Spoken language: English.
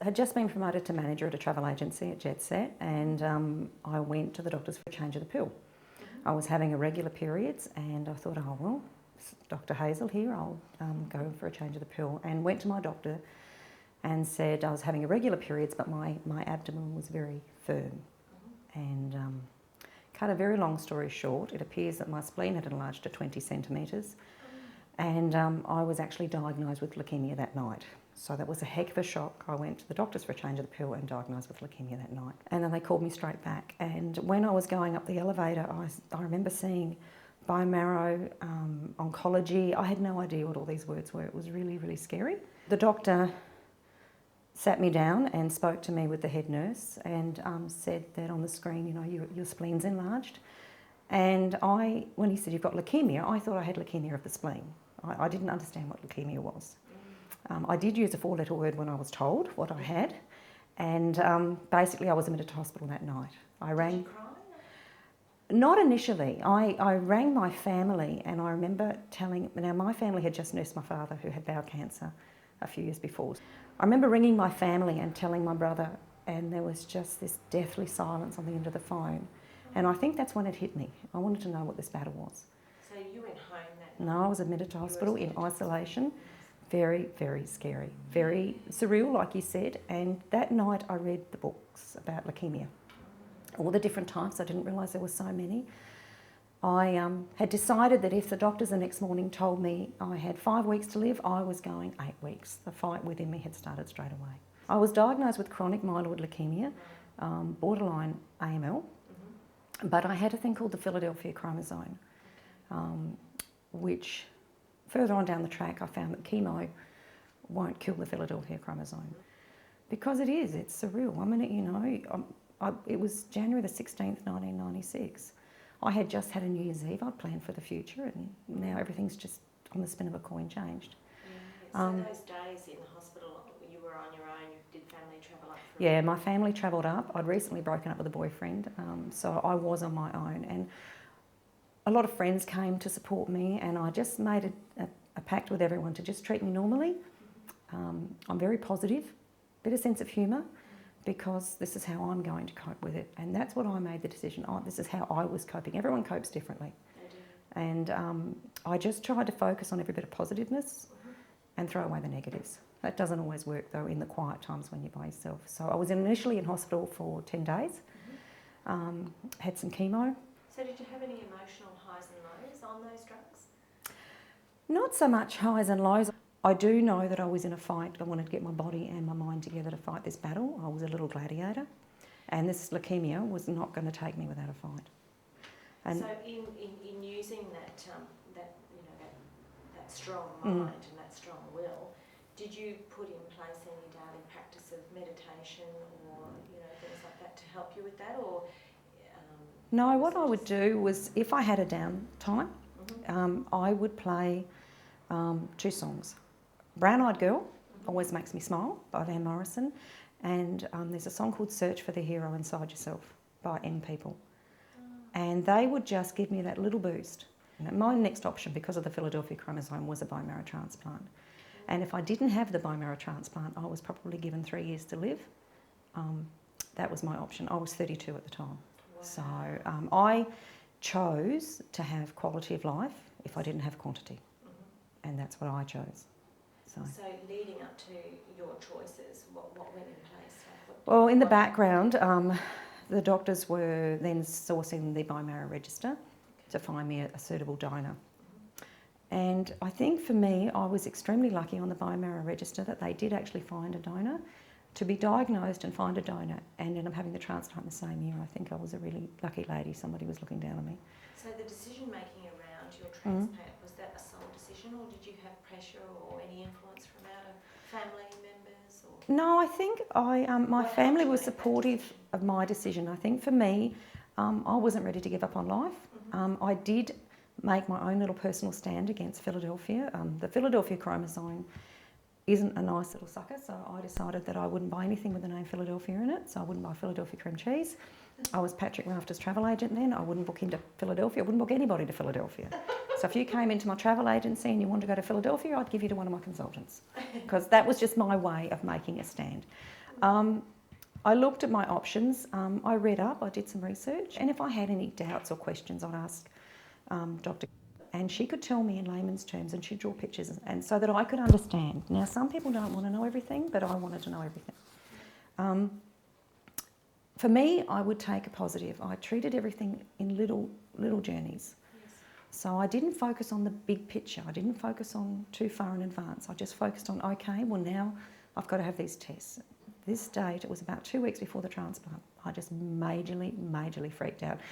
had just been promoted to manager at a travel agency at Jet Set, and I went to the doctors for a change of the pill. I was having irregular periods, and I thought, oh well, Dr. Hazel here, I'll go for a change of the pill, and went to my doctor and said I was having irregular periods, but my abdomen was very firm. And cut a very long story short, it appears that my spleen had enlarged to 20 centimetres, and I was actually diagnosed with leukaemia that night. So that was a heck of a shock. I went to the doctors for a change of the pill and diagnosed with leukaemia that night. And then they called me straight back. And when I was going up the elevator, I remember seeing bone marrow, oncology. I had no idea what all these words were. It was really, really scary. The doctor sat me down and spoke to me with the head nurse and said that on the screen, you know, your spleen's enlarged. And when he said you've got leukaemia, I thought I had leukaemia of the spleen. I didn't understand what leukaemia was. I did use a 4-letter word when I was told what I had, and basically I was admitted to hospital that night. I rang. Did you cry? Not initially. I rang my family, and I remember now my family had just nursed my father who had bowel cancer a few years before. I remember ringing my family and telling my brother, and there was just this deathly silence on the end of the phone. And I think that's when it hit me. I wanted to know what this battle was. So you went home that night? No, I was admitted to hospital in isolation. Very, very scary. Very surreal, like you said. And that night I read the books about leukaemia. All the different types. I didn't realise there were so many. I had decided that if the doctors the next morning told me I had 5 weeks to live, I was going 8 weeks. The fight within me had started straight away. I was diagnosed with chronic myeloid leukemia, borderline AML, but I had a thing called the Philadelphia chromosome, which further on down the track I found that chemo won't kill the Philadelphia chromosome. Because it's surreal. I mean, you know, it was January the 16th, 1996. I had just had a New Year's Eve. I'd planned for the future, and now everything's just on the spin of a coin changed. Yeah. So those days in the hospital, you were on your own. Did family travel up? Yeah, my family travelled up. I'd recently broken up with a boyfriend, so I was on my own. And a lot of friends came to support me, and I just made a pact with everyone to just treat me normally. I'm very positive, bit of sense of humour, because this is how I'm going to cope with it. And that's what I made the decision. This is how I was coping. Everyone copes differently. They do. And I just tried to focus on every bit of positiveness and throw away the negatives. That doesn't always work, though, in the quiet times when you're by yourself. So I was initially in hospital for 10 days, had some chemo. So did you have any emotional highs and lows on those drugs? Not so much highs and lows. I do know that I was in a fight. I wanted to get my body and my mind together to fight this battle. I was a little gladiator, and this leukaemia was not going to take me without a fight. And so in using that strong mind and that strong will, did you put in place any daily practice of meditation or things like that to help you with that, or? No, what I would do was, if I had a down time, I would play 2 songs. Brown Eyed Girl always makes me smile by Van Morrison, and there's a song called Search for the Hero Inside Yourself by M People. And they would just give me that little boost. And my next option, because of the Philadelphia chromosome, was a bone marrow transplant. And if I didn't have the bone marrow transplant, I was probably given 3 years to live. That was my option. I was 32 at the time. Wow. So I chose to have quality of life if I didn't have quantity. And that's what I chose. So leading up to your choices, what went in place? Well, in the background, the doctors were then sourcing the bone marrow register to find me a suitable donor. And I think for me, I was extremely lucky on the bone marrow register that they did actually find a donor. To be diagnosed and find a donor and end up having the transplant the same year, I think I was a really lucky lady. Somebody was looking down on me. So the decision making around your transplant, was that a sole decision, or did you have pressure or any influence from out of family members? Or? No, I think my family was supportive of my decision. I think for me, I wasn't ready to give up on life. I did make my own little personal stand against Philadelphia. The Philadelphia chromosome isn't a nice little sucker, so I decided that I wouldn't buy anything with the name Philadelphia in it. So I wouldn't buy Philadelphia cream cheese. I was Patrick Rafter's travel agent then. I wouldn't book into Philadelphia. I wouldn't book anybody to Philadelphia. So if you came into my travel agency and you wanted to go to Philadelphia, I'd give you to one of my consultants, because that was just my way of making a stand. I looked at my options. I read up, I did some research, and if I had any doubts or questions, I'd ask Dr. And she could tell me in layman's terms, and she'd draw pictures, and so that I could understand. Now, some people don't want to know everything, but I wanted to know everything. For me, I would take a positive. I treated everything in little journeys. Yes. So I didn't focus on the big picture. I didn't focus on too far in advance. I just focused on, okay, well now I've got to have these tests. This date, it was about 2 weeks before the transplant. I just majorly freaked out.